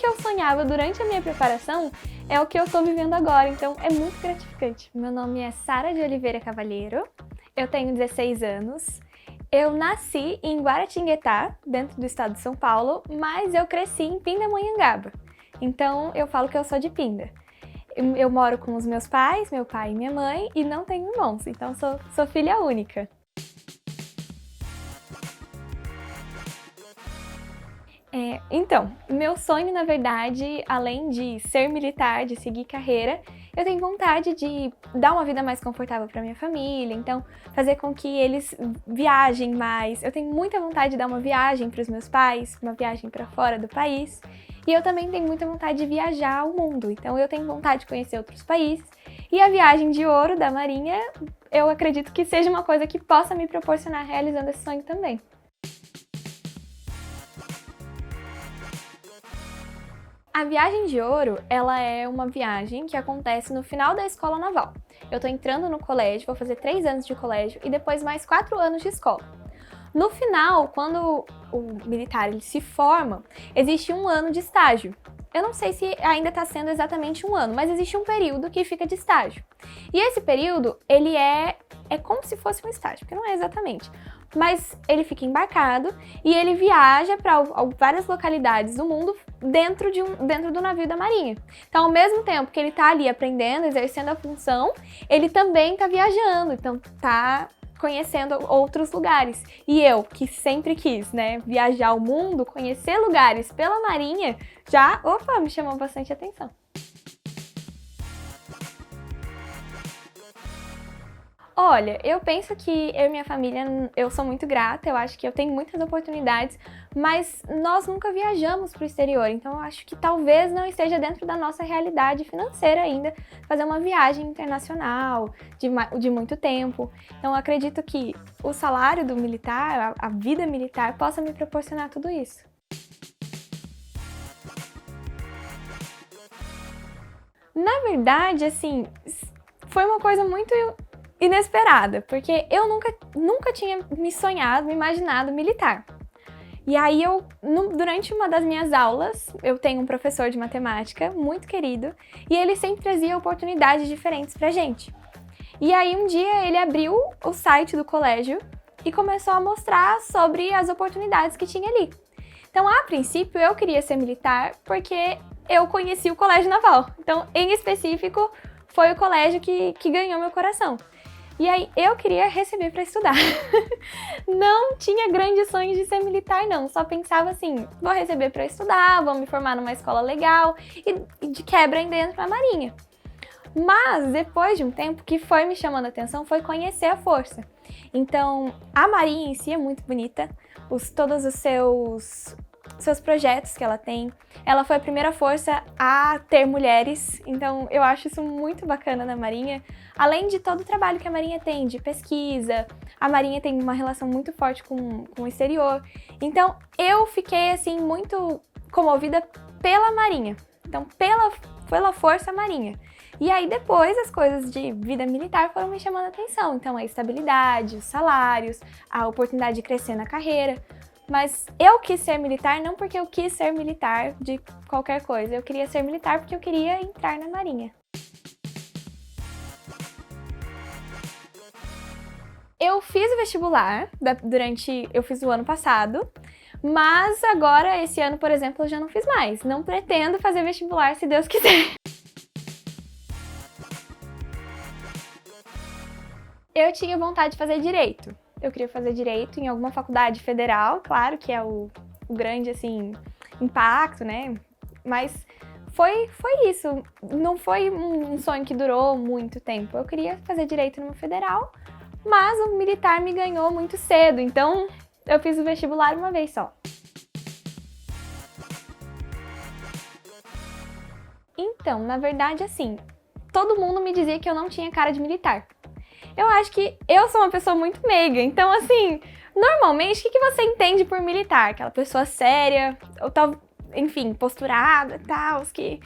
que eu sonhava durante a minha preparação é o que eu estou vivendo agora, então é muito gratificante. Meu nome é Sara de Oliveira Cavalheiro, eu tenho 16 anos, eu nasci em Guaratinguetá, dentro do estado de São Paulo, mas eu cresci em Pindamonhangaba, então eu falo que eu sou de Pinda. Eu moro com os meus pais, meu pai e minha mãe, e não tenho irmãos, então sou filha única. Então, meu sonho, na verdade, além de ser militar, de seguir carreira, eu tenho vontade de dar uma vida mais confortável para minha família, então fazer com que eles viajem mais. Eu tenho muita vontade de dar uma viagem para os meus pais, uma viagem para fora do país. E eu também tenho muita vontade de viajar ao mundo, então eu tenho vontade de conhecer outros países. E a viagem de ouro da Marinha, eu acredito que seja uma coisa que possa me proporcionar realizando esse sonho também. A viagem de ouro, ela é uma viagem que acontece no final da escola naval. Eu tô entrando no colégio, vou fazer 3 anos de colégio e depois mais 4 anos de escola. No final, quando o militar ele se forma, existe 1 ano de estágio. Eu não sei se ainda está sendo exatamente 1 ano, mas existe um período que fica de estágio. E esse período, ele é como se fosse um estágio, porque não é exatamente. Mas ele fica embarcado e ele viaja para várias localidades do mundo dentro do navio da Marinha. Então, ao mesmo tempo que ele está ali aprendendo, exercendo a função, ele também está viajando, então está conhecendo outros lugares. E eu, que sempre quis, né, viajar o mundo, conhecer lugares pela Marinha, me chamou bastante atenção. Olha, eu penso que eu e minha família, eu sou muito grata, eu acho que eu tenho muitas oportunidades, mas nós nunca viajamos para o exterior, então eu acho que talvez não esteja dentro da nossa realidade financeira ainda fazer uma viagem internacional de muito tempo. Então eu acredito que o salário do militar, a vida militar, possa me proporcionar tudo isso. Na verdade, assim, foi uma coisa muito inesperada, porque eu nunca tinha me imaginado militar. E aí durante uma das minhas aulas, eu tenho um professor de matemática muito querido, e ele sempre trazia oportunidades diferentes pra gente. E aí um dia ele abriu o site do colégio e começou a mostrar sobre as oportunidades que tinha ali. Então, a princípio, eu queria ser militar porque eu conheci o Colégio Naval. Então, em específico, foi o colégio que ganhou meu coração. E aí, eu queria receber para estudar. Não tinha grandes sonhos de ser militar, não. Só pensava assim, vou receber para estudar, vou me formar numa escola legal e de quebra ainda entro na Marinha. Mas, depois de um tempo, o que foi me chamando a atenção foi conhecer a Força. Então, a Marinha em si é muito bonita, todos os seus projetos que ela tem. Ela foi a primeira força a ter mulheres, então eu acho isso muito bacana na Marinha. Além de todo o trabalho que a Marinha tem de pesquisa, a Marinha tem uma relação muito forte com o exterior. Então eu fiquei assim muito comovida pela Marinha, então pela Força Marinha. E aí depois as coisas de vida militar foram me chamando a atenção, então a estabilidade, os salários, a oportunidade de crescer na carreira. Mas eu quis ser militar não porque eu quis ser militar de qualquer coisa, eu queria ser militar porque eu queria entrar na Marinha. Eu fiz o vestibular, eu fiz o ano passado, mas agora, esse ano, por exemplo, eu já não fiz mais. Não pretendo fazer vestibular, se Deus quiser. Eu tinha vontade de fazer direito. Eu queria fazer direito em alguma faculdade federal, claro que é o grande, assim, impacto, né? Mas foi isso. Não foi um sonho que durou muito tempo. Eu queria fazer direito numa federal, mas o militar me ganhou muito cedo, então eu fiz o vestibular uma vez só. Então, na verdade, assim, todo mundo me dizia que eu não tinha cara de militar. Eu acho que eu sou uma pessoa muito meiga, então assim, normalmente o que você entende por militar? Aquela pessoa séria, ou enfim, posturada e tal, que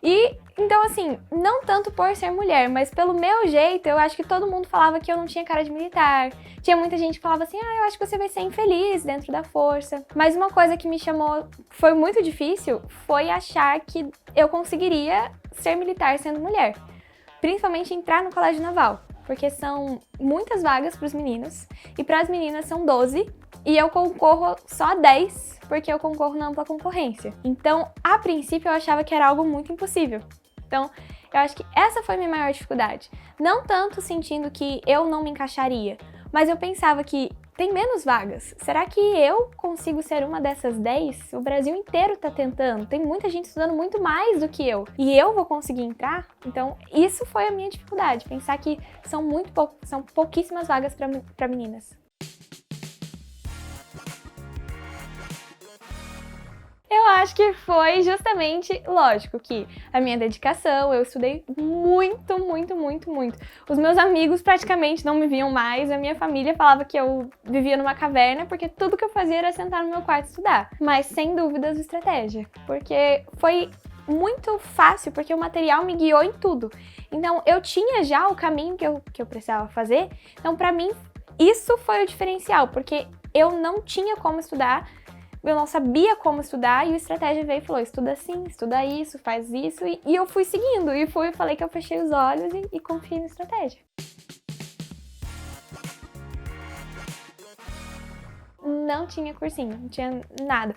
E, então assim, não tanto por ser mulher, mas pelo meu jeito, eu acho que todo mundo falava que eu não tinha cara de militar. Tinha muita gente que falava assim, eu acho que você vai ser infeliz dentro da força. Mas uma coisa que me chamou, foi muito difícil, foi achar que eu conseguiria ser militar sendo mulher. Principalmente entrar no colégio naval, porque são muitas vagas para os meninos, e para as meninas são 12, e eu concorro só a 10, porque eu concorro na ampla concorrência. Então, a princípio, eu achava que era algo muito impossível. Então, eu acho que essa foi a minha maior dificuldade. Não tanto sentindo que eu não me encaixaria, mas eu pensava que tem menos vagas. Será que eu consigo ser uma dessas 10? O Brasil inteiro tá tentando. Tem muita gente estudando muito mais do que eu. E eu vou conseguir entrar? Então, isso foi a minha dificuldade. Pensar que são pouquíssimas vagas para meninas. Eu acho que foi justamente, lógico, que a minha dedicação, eu estudei muito, muito, muito, muito. Os meus amigos praticamente não me viam mais, a minha família falava que eu vivia numa caverna, porque tudo que eu fazia era sentar no meu quarto e estudar. Mas, sem dúvidas, estratégia, porque foi muito fácil, porque o material me guiou em tudo. Então, eu tinha já o caminho que eu precisava fazer, então, pra mim, isso foi o diferencial, porque eu não tinha como estudar, eu não sabia como estudar e o estratégia veio e falou, estuda assim, estuda isso, faz isso, e eu fui seguindo, falei que eu fechei os olhos e confiei na estratégia. Não tinha cursinho, não tinha nada.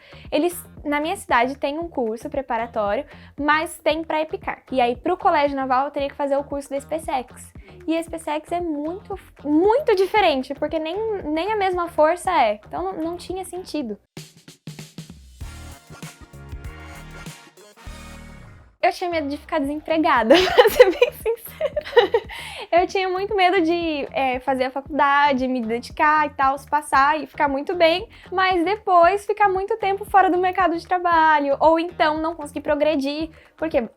Na minha cidade tem um curso preparatório, mas tem pra EPICAR. E aí pro Colégio Naval eu teria que fazer o curso da SpaceX. E a SpaceX é muito, muito diferente, porque nem a mesma força é. Então não tinha sentido. Eu tinha medo de ficar desempregada, pra ser bem sincera. Eu tinha muito medo de fazer a faculdade, me dedicar e tal, passar e ficar muito bem, mas depois ficar muito tempo fora do mercado de trabalho, ou então não conseguir progredir, porque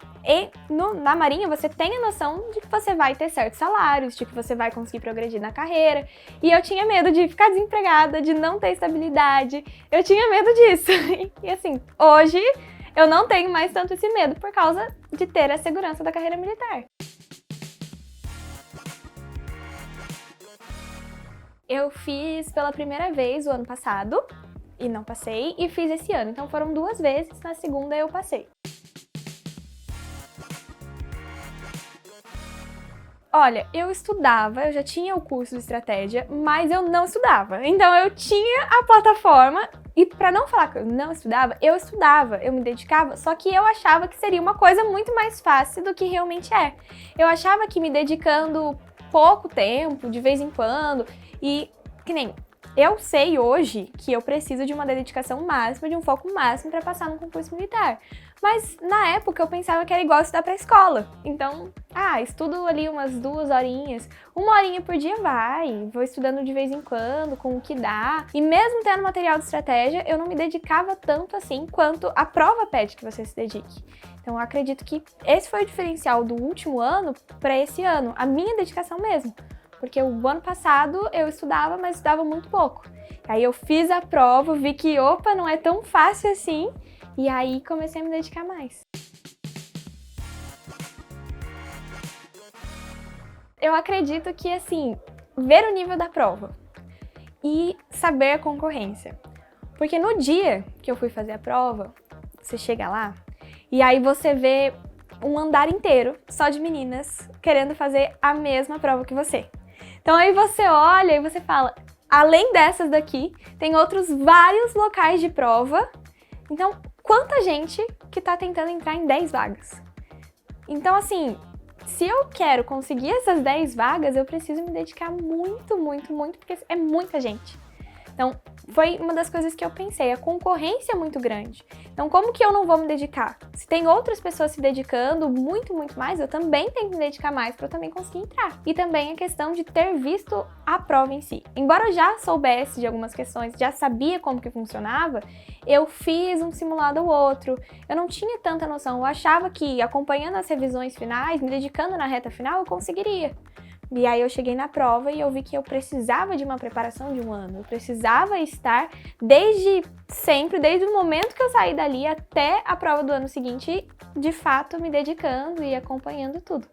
na Marinha você tem a noção de que você vai ter certos salários, de que você vai conseguir progredir na carreira, e eu tinha medo de ficar desempregada, de não ter estabilidade, eu tinha medo disso. E assim, hoje eu não tenho mais tanto esse medo por causa de ter a segurança da carreira militar. Eu fiz pela primeira vez o ano passado e não passei, e fiz esse ano. Então foram 2 vezes, na segunda eu passei. Olha, eu estudava, eu já tinha o curso de estratégia, mas eu não estudava. Então eu tinha a plataforma e pra não falar que eu não estudava, eu me dedicava, só que eu achava que seria uma coisa muito mais fácil do que realmente é. Eu achava que me dedicando pouco tempo, de vez em quando, e que nem eu sei hoje que eu preciso de uma dedicação máxima, de um foco máximo para passar no concurso militar. Mas na época eu pensava que era igual estudar pra escola. Então, estudo ali umas 2 horinhas, 1 horinha por dia vou estudando de vez em quando, com o que dá. E mesmo tendo material de estratégia, eu não me dedicava tanto assim quanto a prova pede que você se dedique. Então eu acredito que esse foi o diferencial do último ano para esse ano, a minha dedicação mesmo. Porque o ano passado eu estudava, mas estudava muito pouco. Aí eu fiz a prova, vi que, não é tão fácil assim, e aí comecei a me dedicar mais. Eu acredito que, assim, ver o nível da prova e saber a concorrência. Porque no dia que eu fui fazer a prova, você chega lá, e aí você vê um andar inteiro só de meninas querendo fazer a mesma prova que você. Então aí você olha e você fala, além dessas daqui, tem outros vários locais de prova. Então, quanta gente que tá tentando entrar em 10 vagas? Então, assim, se eu quero conseguir essas 10 vagas, eu preciso me dedicar muito, muito, muito, porque é muita gente. Então, foi uma das coisas que eu pensei, a concorrência é muito grande. Então, como que eu não vou me dedicar? Se tem outras pessoas se dedicando muito, muito mais, eu também tenho que me dedicar mais para eu também conseguir entrar. E também a questão de ter visto a prova em si. Embora eu já soubesse de algumas questões, já sabia como que funcionava, eu fiz um simulado ou outro, eu não tinha tanta noção, eu achava que acompanhando as revisões finais, me dedicando na reta final, eu conseguiria. E aí eu cheguei na prova e eu vi que eu precisava de uma preparação de um ano. Eu precisava estar desde sempre, desde o momento que eu saí dali até a prova do ano seguinte, de fato me dedicando e acompanhando tudo.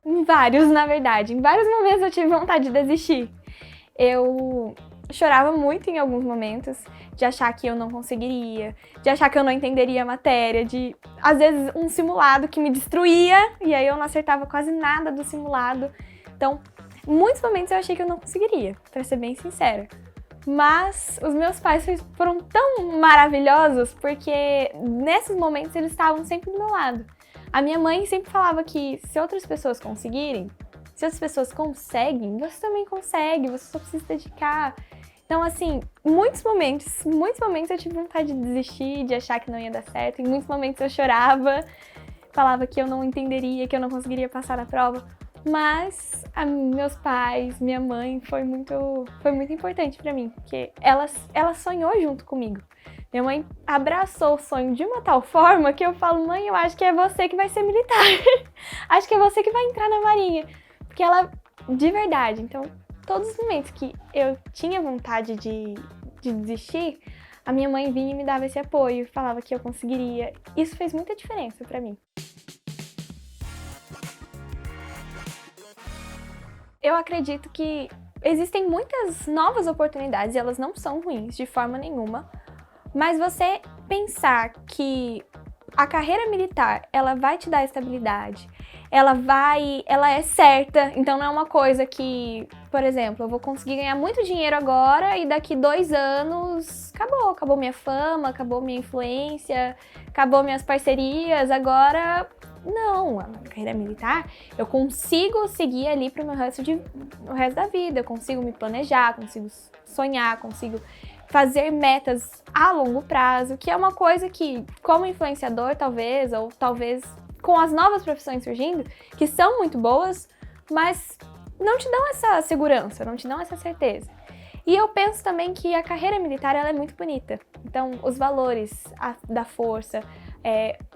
Em vários, na verdade. Em vários momentos eu tive vontade de desistir. Eu chorava muito em alguns momentos, de achar que eu não conseguiria, de achar que eu não entenderia a matéria, de, às vezes, um simulado que me destruía, e aí eu não acertava quase nada do simulado. Então, em muitos momentos eu achei que eu não conseguiria, pra ser bem sincera. Mas os meus pais foram tão maravilhosos, porque nesses momentos eles estavam sempre do meu lado. A minha mãe sempre falava que se outras pessoas conseguirem, se outras pessoas conseguem, você também consegue, você só precisa se dedicar. Então, assim, em muitos momentos eu tive vontade de desistir, de achar que não ia dar certo. Em muitos momentos eu chorava, falava que eu não entenderia, que eu não conseguiria passar na prova. Mas meus pais, minha mãe, foi muito importante pra mim, porque ela sonhou junto comigo. Minha mãe abraçou o sonho de uma tal forma que eu falo, mãe, eu acho que é você que vai ser militar. Acho que é você que vai entrar na Marinha. Porque ela, de verdade, então, todos os momentos que eu tinha vontade de desistir, a minha mãe vinha e me dava esse apoio, falava que eu conseguiria. Isso fez muita diferença pra mim. Eu acredito que existem muitas novas oportunidades e elas não são ruins de forma nenhuma, mas você pensar que a carreira militar, ela vai te dar estabilidade, ela é certa, então não é uma coisa que, por exemplo, eu vou conseguir ganhar muito dinheiro agora e daqui 2 anos acabou minha fama, acabou minha influência, acabou minhas parcerias, agora não, a carreira militar, eu consigo seguir ali pro o resto da vida, eu consigo me planejar, consigo sonhar, consigo fazer metas a longo prazo, que é uma coisa que, como influenciador, talvez, ou talvez com as novas profissões surgindo, que são muito boas, mas não te dão essa segurança, não te dão essa certeza. E eu penso também que a carreira militar ela é muito bonita. Então, os valores da força,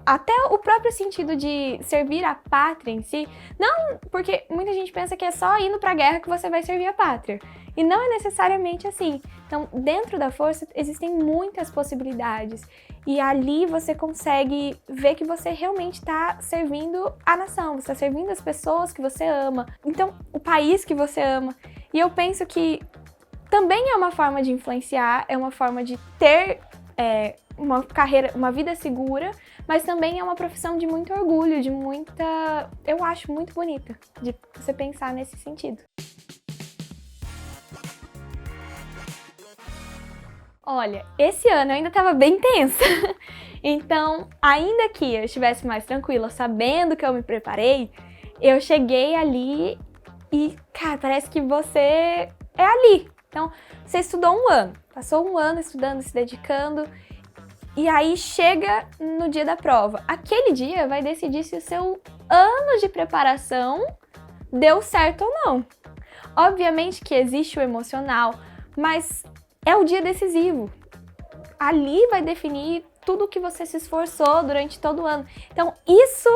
até o próprio sentido de servir a pátria em si, não porque muita gente pensa que é só indo pra guerra que você vai servir a pátria. E não é necessariamente assim. Então, dentro da força existem muitas possibilidades. E ali você consegue ver que você realmente está servindo a nação, você está servindo as pessoas que você ama, então o país que você ama. E eu penso que também é uma forma de influenciar, é uma forma de ter uma carreira, uma vida segura, mas também é uma profissão de muito orgulho, eu acho muito bonita de você pensar nesse sentido. Olha, esse ano eu ainda estava bem tensa, então, ainda que eu estivesse mais tranquila, sabendo que eu me preparei, eu cheguei ali e, cara, parece que você é ali. Então, você estudou 1 ano, passou 1 ano estudando, se dedicando, e aí chega no dia da prova. Aquele dia vai decidir se o seu ano de preparação deu certo ou não. Obviamente que existe o emocional, mas é o dia decisivo. Ali vai definir tudo que você se esforçou durante todo o ano. Então, isso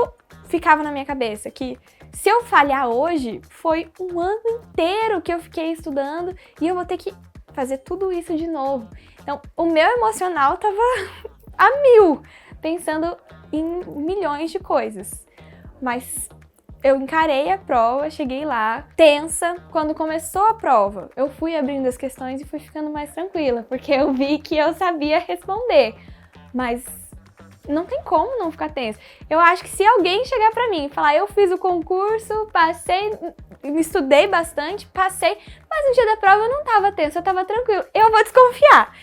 ficava na minha cabeça, que se eu falhar hoje, foi 1 ano inteiro que eu fiquei estudando e eu vou ter que fazer tudo isso de novo. Então, o meu emocional tava a 1000, pensando em milhões de coisas. Mas eu encarei a prova, cheguei lá, tensa. Quando começou a prova, eu fui abrindo as questões e fui ficando mais tranquila, porque eu vi que eu sabia responder. Mas não tem como não ficar tensa. Eu acho que se alguém chegar pra mim e falar, eu fiz o concurso, passei, estudei bastante, passei, mas no dia da prova eu não tava tensa, eu tava tranquila, eu vou desconfiar.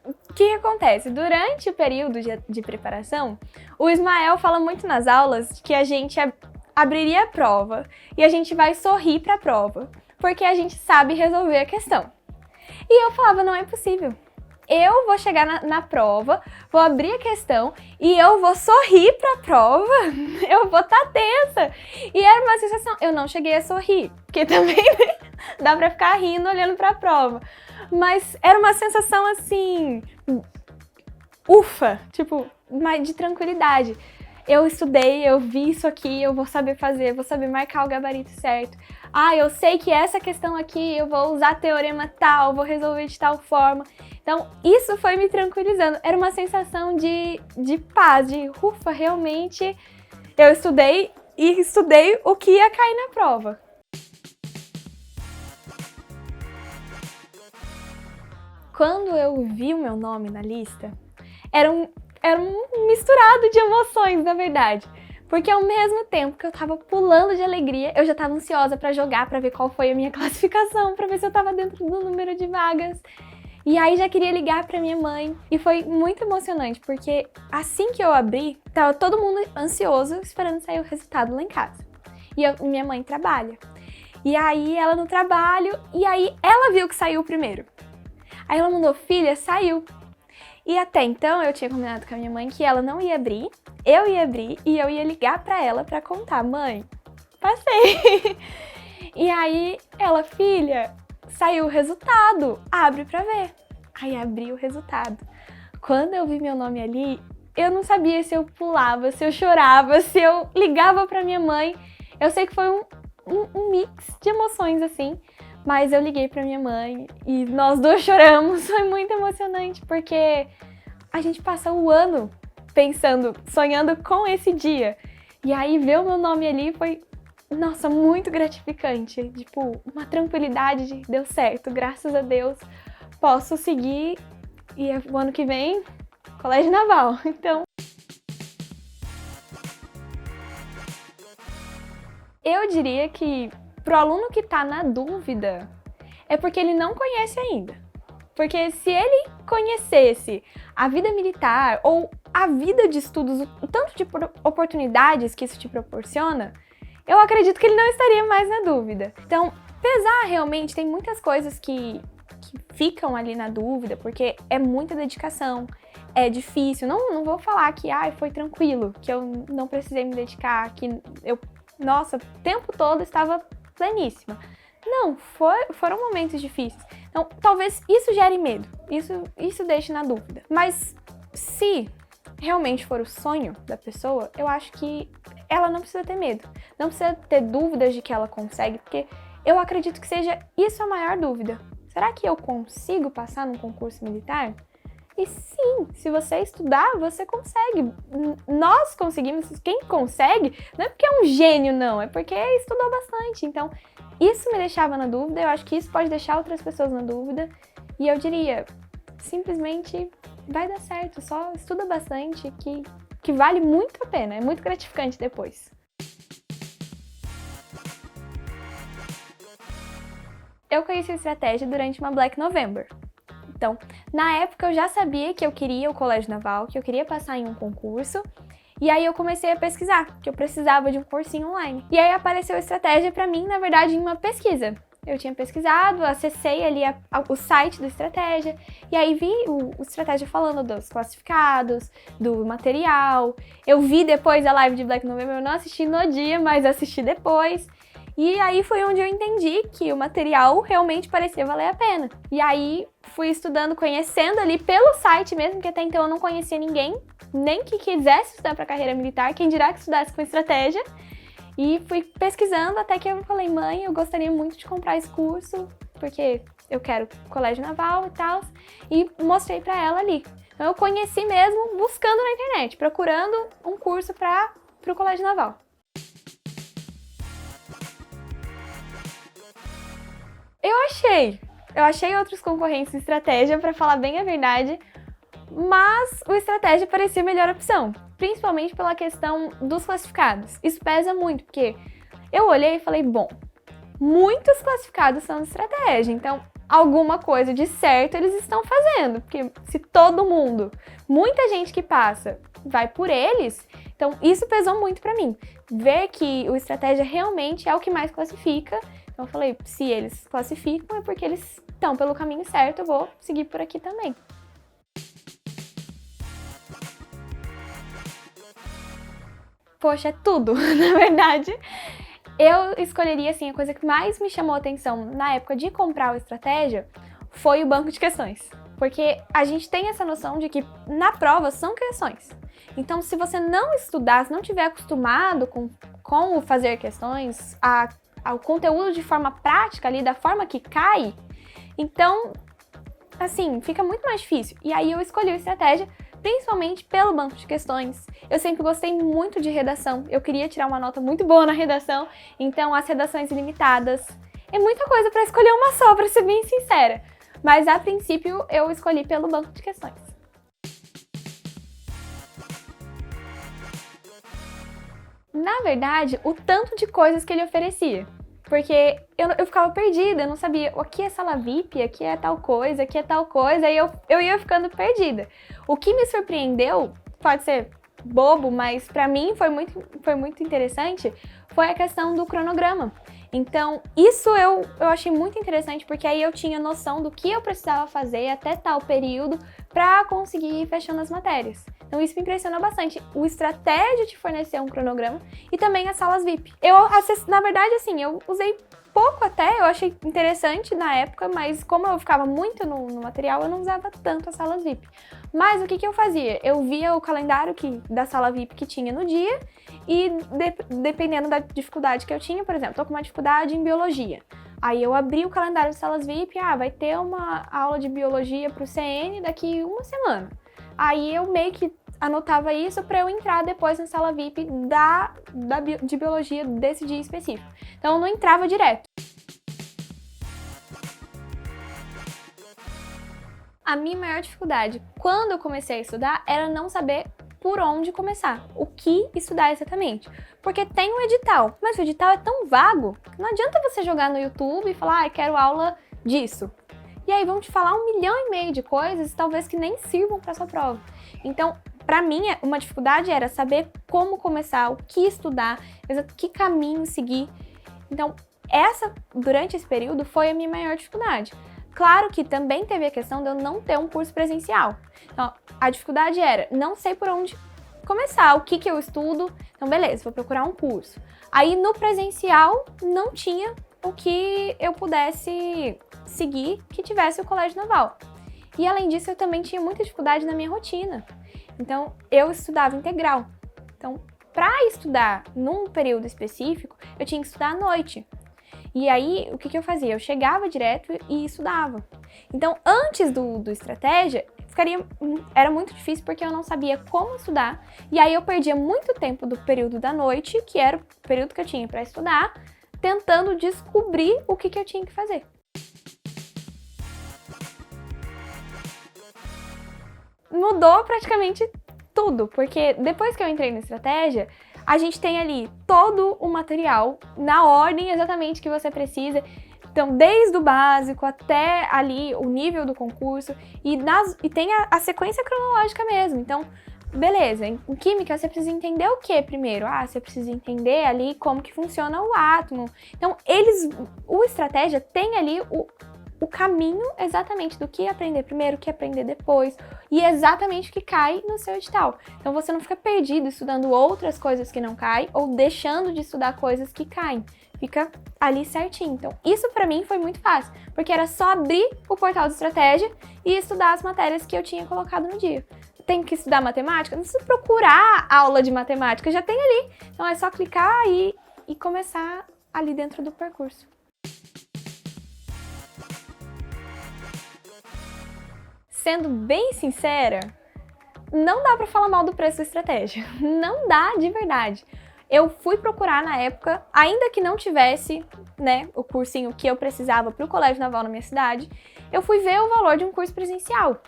O que acontece? Durante o período de preparação, o Ismael fala muito nas aulas que a gente abriria a prova e a gente vai sorrir para a prova, porque a gente sabe resolver a questão. E eu falava, não é possível. Eu vou chegar na prova, vou abrir a questão e eu vou sorrir para a prova, eu vou estar tensa. E era uma sensação, eu não cheguei a sorrir, porque também dá para ficar rindo olhando para a prova. Mas era uma sensação assim, ufa, tipo, de tranquilidade. Eu estudei, eu vi isso aqui, eu vou saber fazer, vou saber marcar o gabarito certo. Ah, eu sei que essa questão aqui eu vou usar teorema tal, vou resolver de tal forma. Então, isso foi me tranquilizando. Era uma sensação de paz, de ufa, realmente eu estudei e estudei o que ia cair na prova. Quando eu vi o meu nome na lista, era um misturado de emoções, na verdade. Porque ao mesmo tempo que eu tava pulando de alegria, eu já tava ansiosa pra jogar, pra ver qual foi a minha classificação, pra ver se eu tava dentro do número de vagas. E aí já queria ligar pra minha mãe. E foi muito emocionante, porque assim que eu abri, tava todo mundo ansioso, esperando sair o resultado lá em casa. E minha mãe trabalha. E aí ela no trabalho, e aí ela viu que saiu o primeiro. Aí ela mandou, filha, saiu. E até então eu tinha combinado com a minha mãe que ela não ia abrir, eu ia abrir e eu ia ligar pra ela pra contar, mãe, passei. E aí ela, filha, saiu o resultado, abre pra ver. Aí abri o resultado. Quando eu vi meu nome ali, eu não sabia se eu pulava, se eu chorava, se eu ligava pra minha mãe. Eu sei que foi um mix de emoções assim. Mas eu liguei pra minha mãe e nós duas choramos, foi muito emocionante, porque a gente passa o ano pensando, sonhando com esse dia. E aí ver o meu nome ali foi, nossa, muito gratificante. Tipo, uma tranquilidade de deu certo, graças a Deus, posso seguir e o ano que vem, Colégio Naval. Então, eu diria que pro aluno que tá na dúvida, é porque ele não conhece ainda. Porque se ele conhecesse a vida militar ou a vida de estudos, o tanto de oportunidades que isso te proporciona, eu acredito que ele não estaria mais na dúvida. Então, pesar realmente, tem muitas coisas que ficam ali na dúvida, porque é muita dedicação, é difícil. Não vou falar que foi tranquilo, que eu não precisei me dedicar, que eu, nossa, o tempo todo estava pleníssima. Não, foram momentos difíceis. Então, talvez isso gere medo, isso deixe na dúvida. Mas se realmente for o sonho da pessoa, eu acho que ela não precisa ter medo. Não precisa ter dúvidas de que ela consegue, porque eu acredito que seja isso a maior dúvida. Será que eu consigo passar num concurso militar? E sim, se você estudar, você consegue. Nós conseguimos. Quem consegue, não é porque é um gênio, não, é porque estudou bastante. Então, isso me deixava na dúvida, eu acho que isso pode deixar outras pessoas na dúvida. E eu diria, simplesmente vai dar certo, só estuda bastante, que vale muito a pena, é muito gratificante depois. Eu conheci a estratégia durante uma Black November. Então, na época eu já sabia que eu queria o Colégio Naval, que eu queria passar em um concurso, e aí eu comecei a pesquisar, que eu precisava de um cursinho online. E aí apareceu a estratégia pra mim, na verdade, em uma pesquisa. Eu tinha pesquisado, acessei ali o site do Estratégia, e aí vi o Estratégia falando dos classificados, do material. Eu vi depois a live de Black November, eu não assisti no dia, mas assisti depois. E aí foi onde eu entendi que o material realmente parecia valer a pena. E aí fui estudando, conhecendo ali pelo site mesmo, que até então eu não conhecia ninguém, nem que quisesse estudar para carreira militar, quem dirá que estudasse com estratégia. E fui pesquisando até que eu falei, mãe, eu gostaria muito de comprar esse curso, porque eu quero Colégio Naval e tal, e mostrei para ela ali. Então eu conheci mesmo buscando na internet, procurando um curso para o Colégio Naval. Eu achei outros concorrentes de estratégia, para falar bem a verdade, mas o estratégia parecia a melhor opção, principalmente pela questão dos classificados. Isso pesa muito, porque eu olhei e falei, bom, muitos classificados são de estratégia, então alguma coisa de certo eles estão fazendo, porque se todo mundo, muita gente que passa, vai por eles, então isso pesou muito para mim. Ver que o estratégia realmente é o que mais classifica. Então eu falei, se eles classificam é porque eles estão pelo caminho certo, eu vou seguir por aqui também. Poxa, é tudo, na verdade. Eu escolheria, assim, a coisa que mais me chamou a atenção na época de comprar o Estratégia foi o banco de questões. Porque a gente tem essa noção de que na prova são questões. Então, se você não estudar, se não tiver acostumado com como fazer questões, ao conteúdo de forma prática ali, da forma que cai, então, assim, fica muito mais difícil. E aí eu escolhi a estratégia principalmente pelo banco de questões. Eu sempre gostei muito de redação, eu queria tirar uma nota muito boa na redação, então as redações ilimitadas. É muita coisa para escolher uma só, para ser bem sincera. Mas a princípio eu escolhi pelo banco de questões. Na verdade, o tanto de coisas que ele oferecia. Porque eu ficava perdida, eu não sabia, aqui é sala VIP, aqui é tal coisa, aqui é tal coisa, aí eu ia ficando perdida. O que me surpreendeu, pode ser bobo, mas pra mim foi muito interessante, foi a questão do cronograma. Então, isso eu achei muito interessante, porque aí eu tinha noção do que eu precisava fazer até tal período para conseguir ir fechando as matérias. Então, isso me impressionou bastante. O estratégia de fornecer um cronograma e também as salas VIP. Na verdade, assim, eu usei pouco até, eu achei interessante na época, mas como eu ficava muito no material, eu não usava tanto as salas VIP. Mas o que eu fazia? Eu via o calendário da sala VIP que tinha no dia e dependendo da dificuldade que eu tinha, por exemplo, tô com uma dificuldade em biologia. Aí eu abri o calendário de salas VIP, vai ter uma aula de biologia pro CN daqui uma semana. Aí eu meio que anotava isso para eu entrar depois na sala VIP de biologia desse dia específico. Então eu não entrava direto. A minha maior dificuldade quando eu comecei a estudar era não saber por onde começar, o que estudar exatamente. Porque tem um edital, mas o edital é tão vago que não adianta você jogar no YouTube e falar, quero aula disso. E aí vão te falar 1,5 milhão de coisas, talvez que nem sirvam para sua prova. Então, para mim, uma dificuldade era saber como começar, o que estudar, que caminho seguir. Então, durante esse período, foi a minha maior dificuldade. Claro que também teve a questão de eu não ter um curso presencial. Então, a dificuldade era, não sei por onde começar, o que eu estudo. Então, beleza, vou procurar um curso. Aí, no presencial, não tinha o que eu pudesse seguir que tivesse o Colégio Naval. E, além disso, eu também tinha muita dificuldade na minha rotina. Então, eu estudava integral. Então, para estudar num período específico, eu tinha que estudar à noite. E aí, o que eu fazia? Eu chegava direto e estudava. Então, antes do estratégia, era muito difícil porque eu não sabia como estudar. E aí, eu perdia muito tempo do período da noite, que era o período que eu tinha para estudar, tentando descobrir o que eu tinha que fazer. Mudou praticamente tudo, porque depois que eu entrei na estratégia, a gente tem ali todo o material na ordem exatamente que você precisa. Então, desde o básico até ali o nível do concurso e tem a sequência cronológica mesmo. Então, beleza, em química você precisa entender o que primeiro? Você precisa entender ali como que funciona o átomo. Então, o estratégia tem ali o caminho exatamente do que aprender primeiro, o que aprender depois, e exatamente o que cai no seu edital. Então você não fica perdido estudando outras coisas que não caem ou deixando de estudar coisas que caem. Fica ali certinho. Então isso pra mim foi muito fácil, porque era só abrir o portal de estratégia e estudar as matérias que eu tinha colocado no dia. Tem que estudar matemática? Não precisa procurar aula de matemática, já tem ali. Então é só clicar e começar ali dentro do percurso. Sendo bem sincera, não dá pra falar mal do preço da estratégia. Não dá de verdade. Eu fui procurar na época, ainda que não tivesse, o cursinho que eu precisava pro Colégio Naval na minha cidade, eu fui ver o valor de um curso presencial.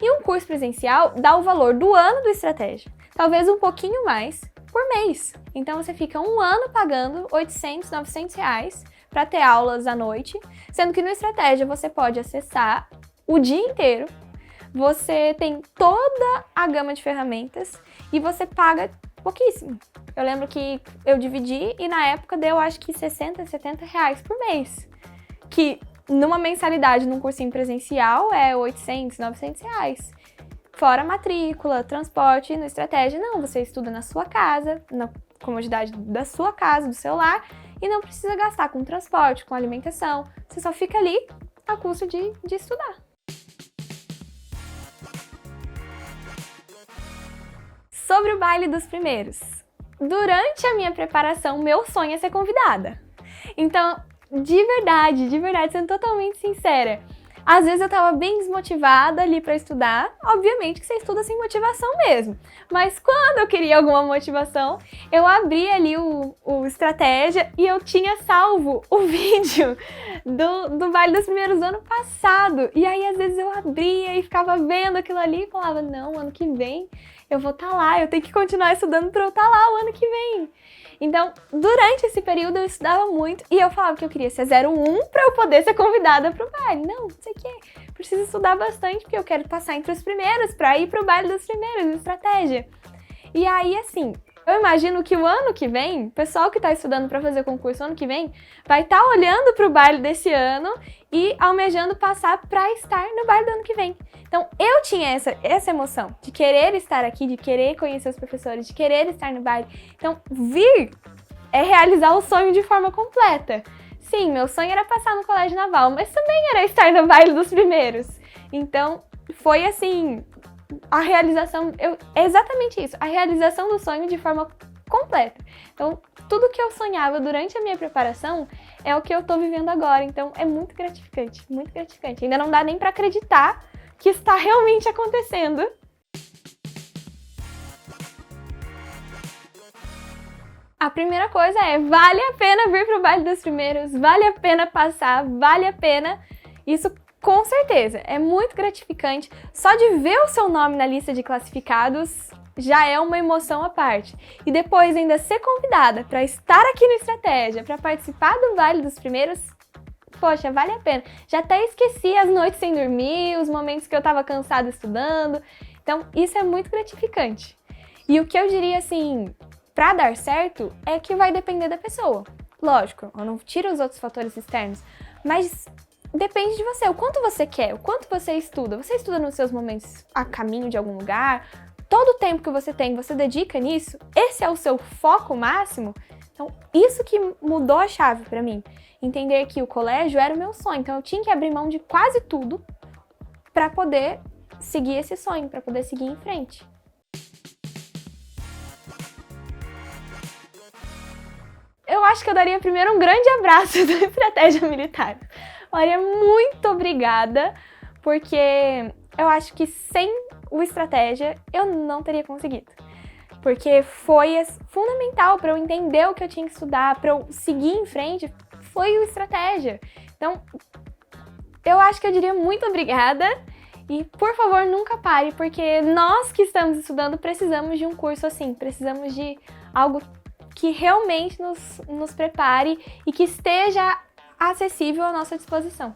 E um curso presencial dá o valor do ano do estratégia, talvez um pouquinho mais por mês. Então você fica um ano pagando 800, 900 reais para ter aulas à noite, sendo que no estratégia você pode acessar o dia inteiro. Você tem toda a gama de ferramentas e você paga pouquíssimo. Eu lembro que eu dividi e na época deu acho que 60, 70 reais por mês. Que numa mensalidade num cursinho presencial é 800, 900 reais. Fora matrícula, transporte, no estratégia não, você estuda na sua casa, na comodidade da sua casa, do seu lar e não precisa gastar com transporte, com alimentação. Você só fica ali a custo de estudar. Sobre o baile dos primeiros. Durante a minha preparação, meu sonho é ser convidada. Então, de verdade, sendo totalmente sincera, às vezes eu tava bem desmotivada ali pra estudar, obviamente que você estuda sem motivação mesmo, mas quando eu queria alguma motivação, eu abria ali o Estratégia e eu tinha salvo o vídeo do baile dos primeiros do ano passado, e aí às vezes eu abria e ficava vendo aquilo ali e falava, não, ano que vem eu vou estar lá, eu tenho que continuar estudando pra eu estar lá o ano que vem. Então, durante esse período eu estudava muito e eu falava que eu queria ser 01 pra eu poder ser convidada pro baile. Não sei o que, preciso estudar bastante porque eu quero passar entre os primeiros pra ir pro baile dos primeiros, Estratégia. E aí, assim, eu imagino que o ano que vem, o pessoal que tá estudando pra fazer concurso ano que vem, vai estar olhando pro baile desse ano e almejando passar pra estar no baile do ano que vem. Então, eu tinha essa emoção de querer estar aqui, de querer conhecer os professores, de querer estar no baile. Então, vir é realizar o sonho de forma completa. Sim, meu sonho era passar no colégio naval, mas também era estar no baile dos primeiros. Então, foi assim, a realização, é exatamente isso, a realização do sonho de forma completa. Então, tudo que eu sonhava durante a minha preparação é o que eu tô vivendo agora. Então, é muito gratificante, muito gratificante. Ainda não dá nem pra acreditar que está realmente acontecendo. A primeira coisa é, vale a pena vir pro baile dos primeiros, vale a pena passar, vale a pena. Isso com certeza, é muito gratificante. Só de ver o seu nome na lista de classificados já é uma emoção à parte. E depois ainda ser convidada para estar aqui no Estratégia, para participar do baile dos primeiros, poxa, vale a pena. Já até esqueci as noites sem dormir, os momentos que eu tava cansada estudando. Então, isso é muito gratificante. E o que eu diria, assim, pra dar certo, é que vai depender da pessoa. Lógico, eu não tiro os outros fatores externos, mas depende de você. O quanto você quer, o quanto você estuda. Você estuda nos seus momentos a caminho de algum lugar? Todo o tempo que você tem, você dedica nisso? Esse é o seu foco máximo? Então, isso que mudou a chave pra mim. Entender que o colégio era o meu sonho. Então, eu tinha que abrir mão de quase tudo para poder seguir esse sonho, para poder seguir em frente. Eu acho que eu daria primeiro um grande abraço da Estratégia Militar. Olha, muito obrigada, porque eu acho que sem o Estratégia eu não teria conseguido. Porque foi fundamental para eu entender o que eu tinha que estudar, para eu seguir em frente, foi o Estratégia. Então, eu acho que eu diria muito obrigada e, por favor, nunca pare, porque nós que estamos estudando precisamos de um curso assim, precisamos de algo que realmente nos prepare e que esteja acessível à nossa disposição.